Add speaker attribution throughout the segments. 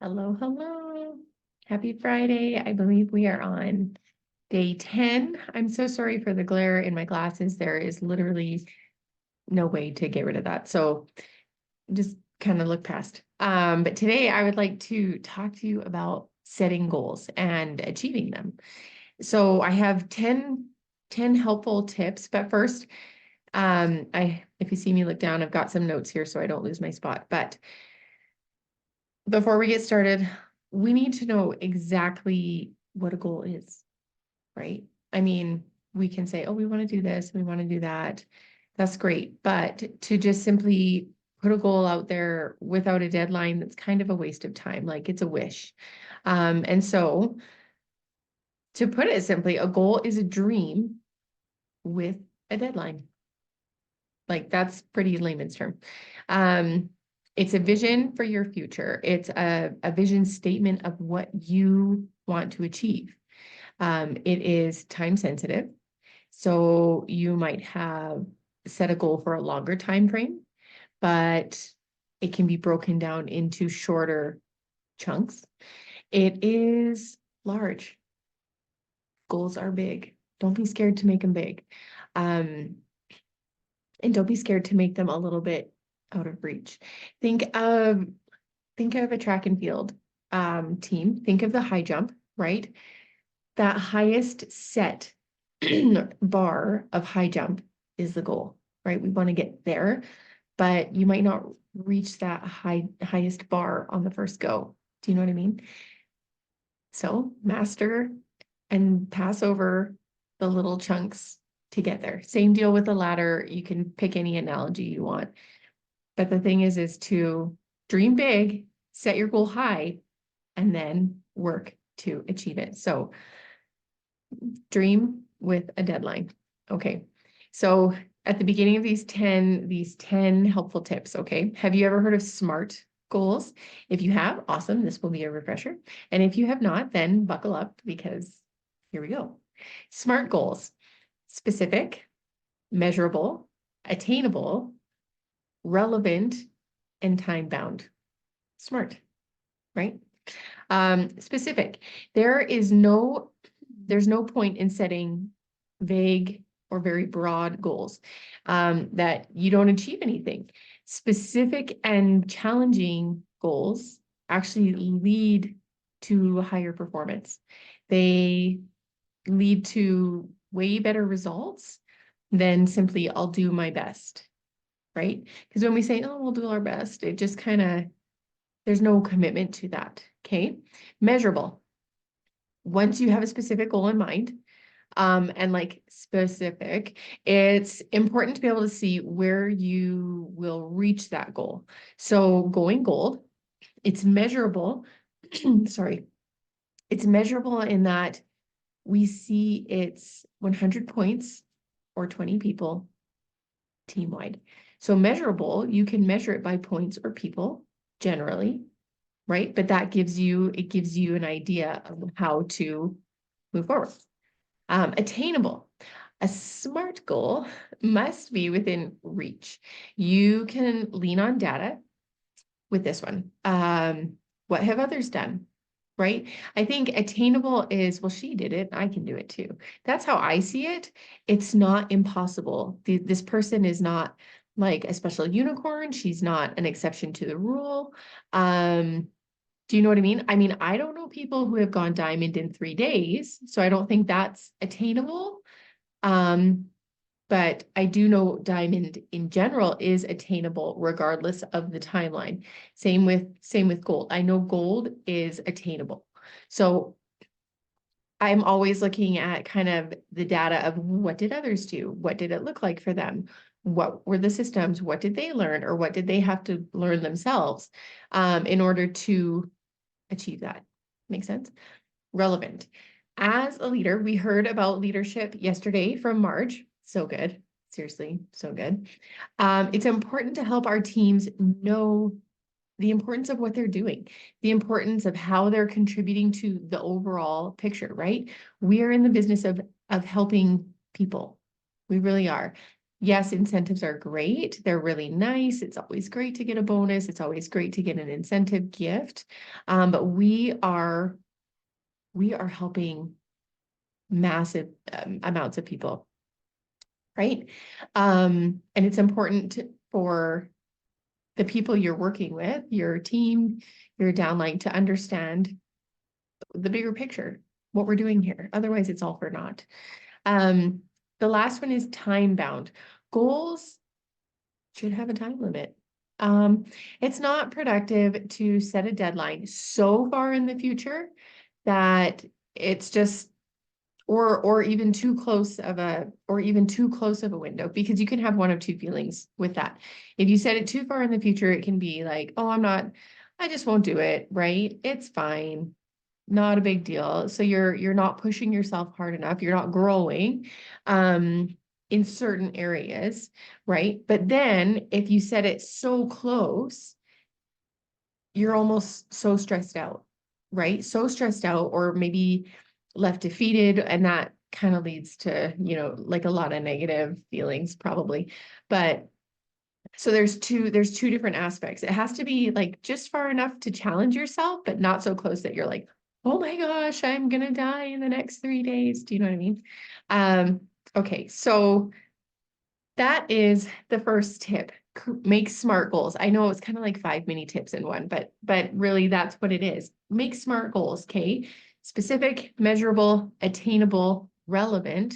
Speaker 1: Hello, hello. Happy Friday. I believe we are on day 10. I'm so sorry for the glare in my glasses. There is literally no way to get rid of that. So just kind of look past. But today I would like to talk to you about setting goals and achieving them. So I have 10 helpful tips, but first, if you see me look down, I've got some notes here so I don't lose my spot. But before we get started, we need to know exactly what a goal is, right? I mean, we can say, oh, we want to do this, we want to do that. That's great. But to just simply put a goal out there without a deadline, that's kind of a waste of time. Like it's a wish. And so to put it simply, a goal is a dream with a deadline. Like that's pretty layman's term. Um, it's a vision for your future. It's a vision statement of what you want to achieve. It is time sensitive. So you might have set a goal for a longer time frame, but it can be broken down into shorter chunks. It is large. Goals are big. Don't be scared to make them big. Um, and don't be scared to make them a little bit out of reach. Think of a track and field team. Think of the high jump, right? That highest set bar of high jump is the goal, right? We want to get there, but you might not reach that highest bar on the first go. Do you know what I mean? So master and pass over the little chunks to get there. Same deal with the ladder. You can pick any analogy you want. But the thing is to dream big, set your goal high, and then work to achieve it. So dream with a deadline. Okay. So at the beginning of these 10 helpful tips, okay? Have you ever heard of SMART goals? If you have, awesome. This will be a refresher. And if you have not, then buckle up because here we go. SMART goals: specific, measurable, attainable, relevant, and time bound. SMART, right? Specific. There's no point in setting vague or very broad goals that you don't achieve anything. Specific and challenging goals actually lead to higher performance. They lead to way better results than simply I'll do my best, right? Because when we say, oh, we'll do our best, it just kind of, there's no commitment to that. Okay. Measurable. Once you have a specific goal in mind, and like specific, it's important to be able to see where you will reach that goal. So going gold, it's measurable. Sorry. It's measurable in that we see it's 100 points or 20 people team wide. So measurable, you can measure it by points or people generally, right? But it gives you an idea of how to move forward. Attainable. A SMART goal must be within reach. You can lean on data with this one. What have others done? Right? I think attainable is, well, she did it, I can do it too. That's how I see it. It's not impossible. This person is not like a special unicorn. She's not an exception to the rule. Do you know what I mean? I mean, I don't know people who have gone diamond in 3 days, so I don't think that's attainable. But I do know diamond in general is attainable regardless of the timeline. Same with gold. I know gold is attainable. So I'm always looking at kind of the data of what did others do? What did it look like for them? What were the systems? What did they learn, or what did they have to learn themselves in order to achieve that? Make sense? Relevant. As a leader, we heard about leadership yesterday from Marge. So good. Seriously, so good. It's important to help our teams know the importance of what they're doing, the importance of how they're contributing to the overall picture, right? We are in the business of helping people. We really are. Yes, incentives are great. They're really nice. It's always great to get a bonus. It's always great to get an incentive gift. But we are helping massive amounts of people, right? And it's important for the people you're working with, your team, your downline, to understand the bigger picture, what we're doing here. Otherwise, it's all for naught. Um, the last one is time bound. Goals should have a time limit. Um, it's not productive to set a deadline so far in the future that it's just or even too close of a window, because you can have one of two feelings with that. If you set it too far in the future, it can be like, oh, I just won't do it, right? It's fine, not a big deal. So you're not pushing yourself hard enough. You're not growing in certain areas, right? But then if you set it so close, you're almost so stressed out, right? So stressed out, or maybe left defeated, and that kind of leads to, like a lot of negative feelings probably. But so there's two different aspects. It has to be like just far enough to challenge yourself, but not so close that you're like, oh my gosh, I'm gonna die in the next 3 days. Do you know what I mean? Um, okay, so that is the first tip. Make SMART goals. I know it's kind of like 5 mini tips in one, but really that's what it is. Make SMART goals, okay? Specific, measurable, attainable, relevant,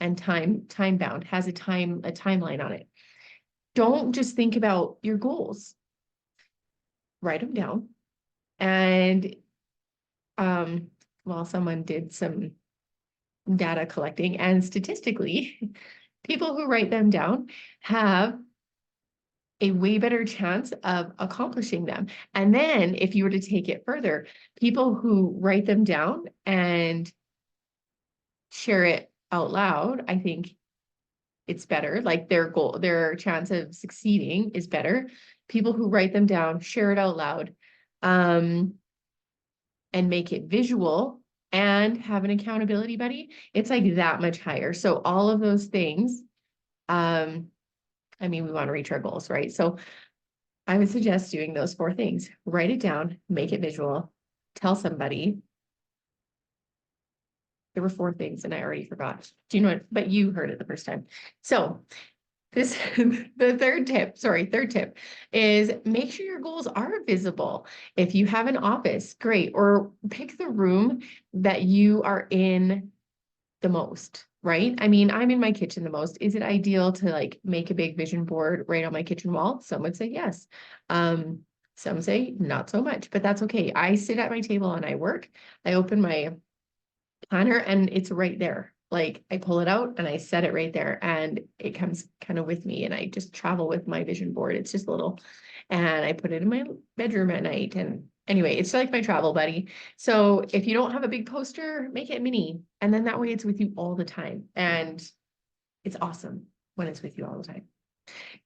Speaker 1: and time bound. Has a timeline on it. Don't just think about your goals. Write them down. And well, someone did some data collecting, and statistically, people who write them down have a way better chance of accomplishing them. And then if you were to take it further, people who write them down and share it out loud, I think it's better. Like their chance of succeeding is better. People who write them down, share it out loud, and make it visual and have an accountability buddy, it's like that much higher. So all of those things, we want to reach our goals, right? So I would suggest doing those 4 things. Write it down, make it visual, tell somebody. There were 4 things and I already forgot. Do you know what? But you heard it the first time. So the third tip is make sure your goals are visible. If you have an office, great. Or pick the room that you are in the most, right? I'm in my kitchen the most. Is it ideal to like make a big vision board right on my kitchen wall? Some would say yes. Some say not so much, but that's okay. I sit at my table and I work. I open my planner and it's right there. Like I pull it out and I set it right there, and it comes kind of with me, and I just travel with my vision board. It's just little, and I put it in my bedroom at night. And anyway, it's like my travel buddy. So if you don't have a big poster, make it mini. And then that way it's with you all the time. And it's awesome when it's with you all the time.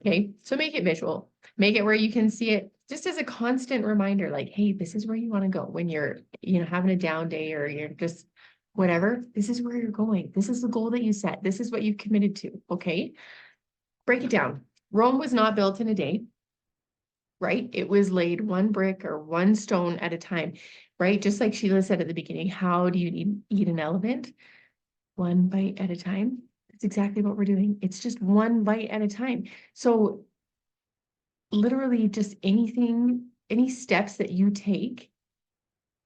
Speaker 1: Okay. So make it visual, make it where you can see it just as a constant reminder, like, hey, this is where you want to go when you're, having a down day, or you're just whatever. This is where you're going. This is the goal that you set. This is what you've committed to. Okay. Break it down. Rome was not built in a day, right? It was laid one brick or one stone at a time, right? Just like Sheila said at the beginning, how do you eat an elephant? One bite at a time. That's exactly what we're doing. It's just one bite at a time. So literally just any steps that you take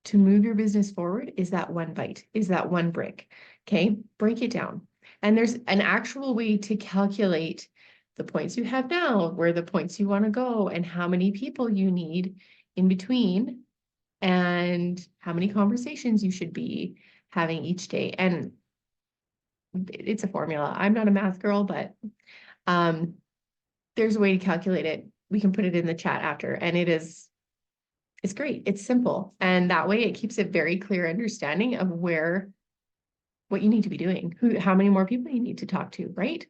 Speaker 1: to move your business forward is that one bite, is that one brick. Okay, break it down. And there's an actual way to calculate the points you have now, where the points you want to go, and how many people you need in between, and how many conversations you should be having each day. And it's a formula. I'm not a math girl, but there's a way to calculate it. We can put it in the chat after, and it's great. It's simple. And that way it keeps a very clear understanding of what you need to be doing, how many more people you need to talk to, right?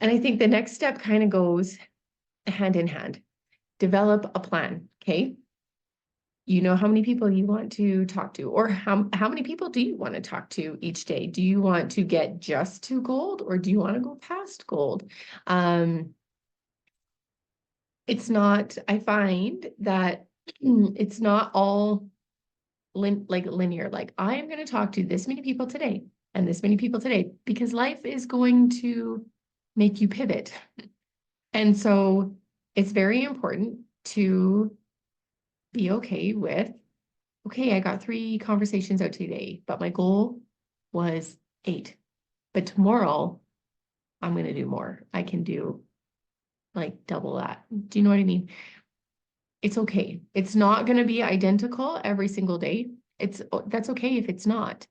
Speaker 1: And I think the next step kind of goes hand in hand. Develop a plan, okay? You know how many people you want to talk to, or how many people do you want to talk to each day? Do you want to get just to gold, or do you want to go past gold? It's not, I find that it's not all linear. Like, I am going to talk to this many people today and this many people today, because life is going to make you pivot. And so it's very important to be okay with, okay, I got 3 conversations out today, but my goal was 8. But tomorrow I'm going to do more. I can do like double that. Do you know what I mean? It's okay. It's not going to be identical every single day. That's okay if it's not.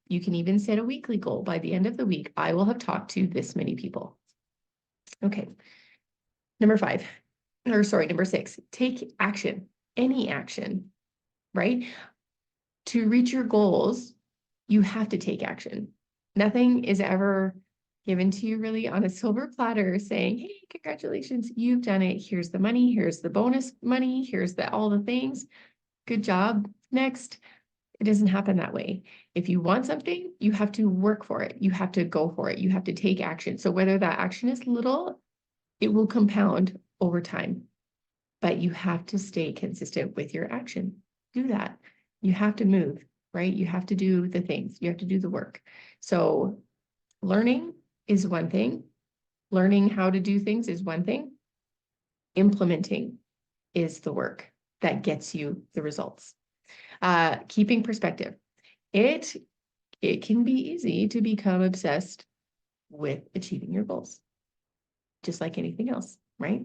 Speaker 1: You can even set a weekly goal. By the end of the week, I will have talked to this many people. Okay. Number 5, or sorry, number 6, take action, any action, right? To reach your goals, you have to take action. Nothing is ever given to you really on a silver platter saying, hey, congratulations, you've done it. Here's the money. Here's the bonus money. Here's all the things. Good job. Next. It doesn't happen that way. If you want something, you have to work for it. You have to go for it. You have to take action. So whether that action is little, it will compound over time. But you have to stay consistent with your action. Do that. You have to move, right? You have to do the things. You have to do the work. So learning is one thing. Learning how to do things is one thing. Implementing is the work that gets you the results. Keeping perspective. It can be easy to become obsessed with achieving your goals, just like anything else, right?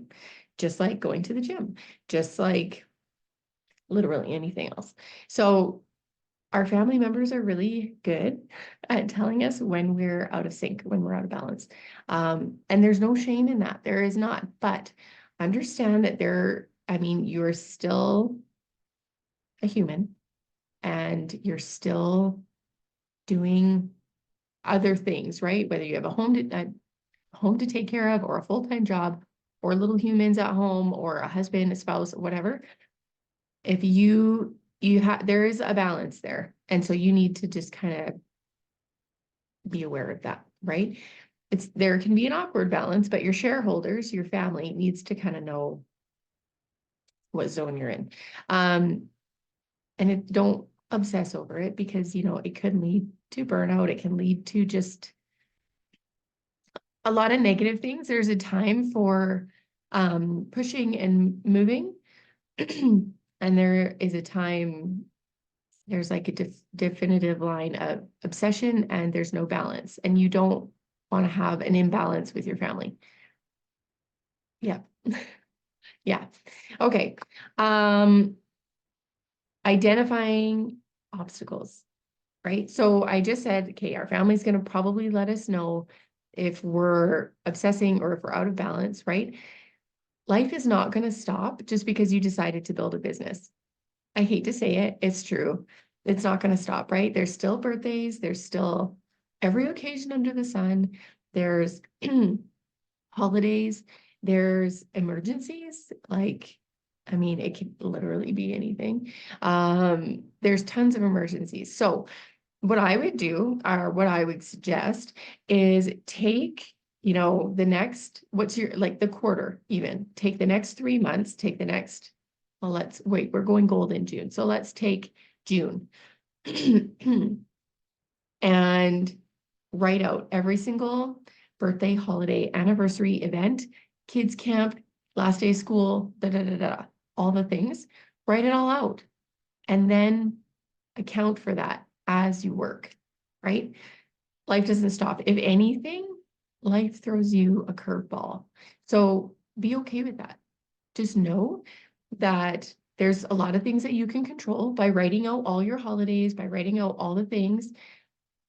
Speaker 1: Just like going to the gym, just like literally anything else. So our family members are really good at telling us when we're out of sync, when we're out of balance. And there's no shame in that. There is not, but understand that you're still a human and you're still doing other things, right? Whether you have a home to take care of, or a full-time job, or little humans at home, or a husband, a spouse, whatever. If you have, there is a balance there. And so you need to just kind of be aware of that, right? There can be an awkward balance, but your shareholders, your family needs to kind of know what zone you're in. And don't obsess over it, because, it could lead to burnout. It can lead to just a lot of negative things. There's a time for pushing and moving. And there is a time, there's like a definitive line of obsession, and there's no balance. And you don't want to have an imbalance with your family. Yeah. Yeah. Okay. Identifying obstacles, right? So I just said, okay, our family's going to probably let us know if we're obsessing or if we're out of balance, right? Life is not going to stop just because you decided to build a business. I hate to say it, it's true. It's not going to stop, right? There's still birthdays, there's still every occasion under the sun, there's holidays, there's emergencies. Like, it could literally be anything. There's tons of emergencies. So what I would do, or what I would suggest, is take, the quarter, even take the next 3 months, we're going gold in June. So let's take June and write out every single birthday, holiday, anniversary, event, kids camp, last day of school, all the things. Write it all out, and then account for that as you work, right? Life doesn't stop. If anything, life throws you a curveball. So be okay with that. Just know that there's a lot of things that you can control by writing out all your holidays, by writing out all the things.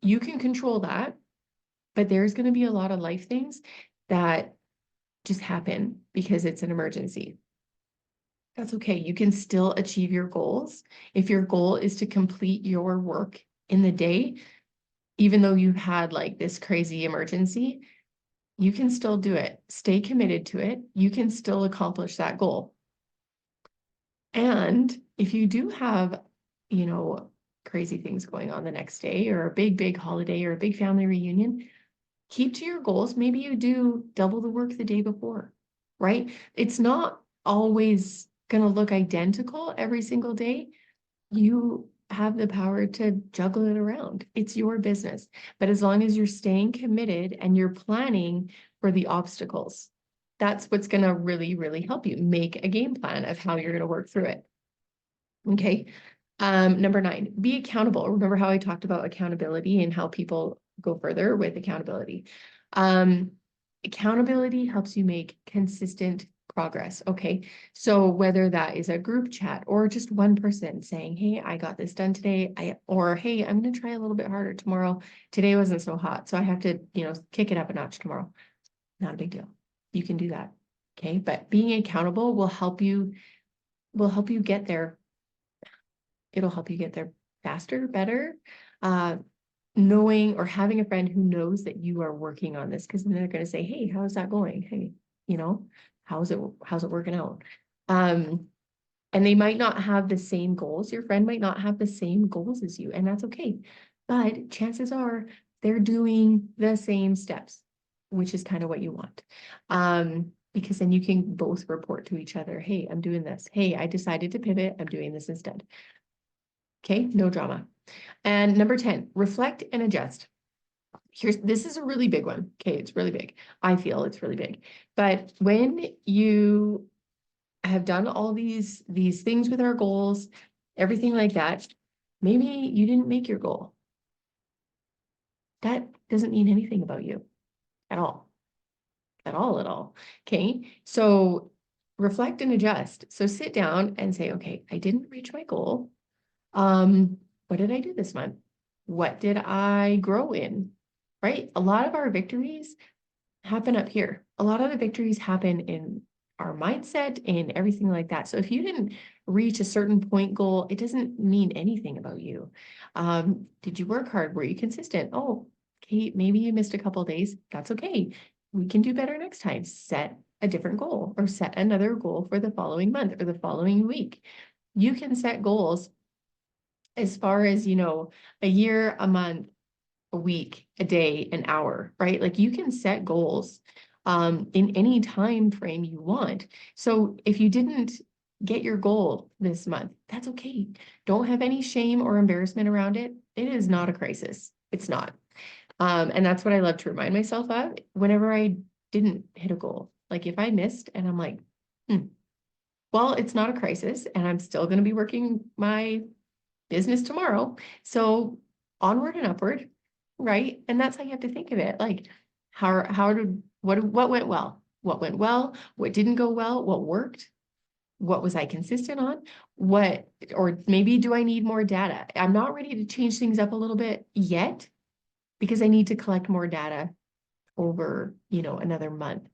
Speaker 1: You can control that, but there's going to be a lot of life things that just happen because it's an emergency. That's okay. You can still achieve your goals. If your goal is to complete your work in the day, even though you've had like this crazy emergency, you can still do it. Stay committed to it. You can still accomplish that goal. And if you do have, you know, crazy things going on the next day or a big holiday or a big family reunion, keep to your goals. Maybe you do double the work the day before, right? It's not always going to look identical every single day. You have the power to juggle it around. It's your business. But as long as you're staying committed and you're planning for the obstacles, that's what's going to really help you make a game plan of how you're going to work through it. Okay. Number 9, be accountable. Remember how I talked about accountability and how people go further with accountability. Accountability helps you make consistent progress. Okay. So whether that is a group chat or just one person saying, hey, I got this done today. Or, hey, I'm going to try a little bit harder tomorrow. Today wasn't so hot, so I have to, kick it up a notch tomorrow. Not a big deal. You can do that. Okay. But being accountable will help you get there. It'll help you get there faster, better. Knowing or having a friend who knows that you are working on this, because then they're going to say, hey, how's that going? Hey, how's it working out? And they might not have the same goals. Your friend might not have the same goals as you, and that's okay. But chances are they're doing the same steps, which is kind of what you want. Because then you can both report to each other, hey, I'm doing this. Hey, I decided to pivot. I'm doing this instead. Okay, no drama. And number 10, reflect and adjust. This is a really big one. Okay, it's really big. I feel it's really big. But when you have done all these things with our goals, everything like that, maybe you didn't make your goal. That doesn't mean anything about you at all. At all. Okay, so reflect and adjust. So sit down and say, okay, I didn't reach my goal. What did I do this month? What did I grow in? Right? A lot of our victories happen up here. A lot of the victories happen in our mindset and everything like that. So if you didn't reach a certain point goal, it doesn't mean anything about you. Did you work hard? Were you consistent? Oh, Kate, maybe you missed a couple of days. That's okay. We can do better next time. Set a different goal or set another goal for the following month or the following week. You can set goals as far as, a year, a month, a week, a day, an hour, right? Like you can set goals in any time frame you want. So if you didn't get your goal this month, that's okay. Don't have any shame or embarrassment around it. It is not a crisis. It's not. And that's what I love to remind myself of whenever I didn't hit a goal. Like if I missed and I'm like, well, it's not a crisis and I'm still going to be working my business tomorrow. So onward and upward, right? And that's how you have to think of it. Like what went well? What went well? What didn't go well? What worked? What was I consistent on? Or maybe do I need more data? I'm not ready to change things up a little bit yet because I need to collect more data over, another month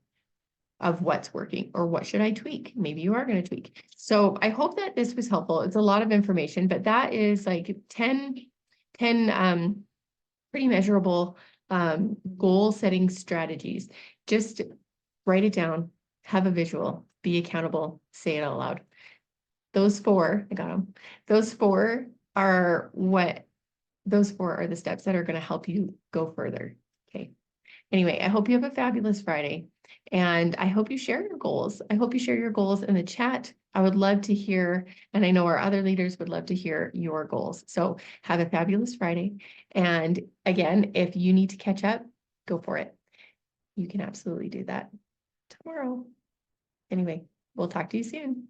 Speaker 1: of what's working or what should I tweak? Maybe you are going to tweak. So I hope that this was helpful. It's a lot of information, but that is like 10 pretty measurable goal setting strategies. Just write it down, have a visual, be accountable, say it out loud. Those 4, I got them. Those 4 are the steps that are going to help you go further. Okay. Anyway, I hope you have a fabulous Friday and I hope you share your goals. I hope you share your goals in the chat. I would love to hear, and I know our other leaders would love to hear your goals. So have a fabulous Friday. And again, if you need to catch up, go for it. You can absolutely do that tomorrow. Anyway, we'll talk to you soon.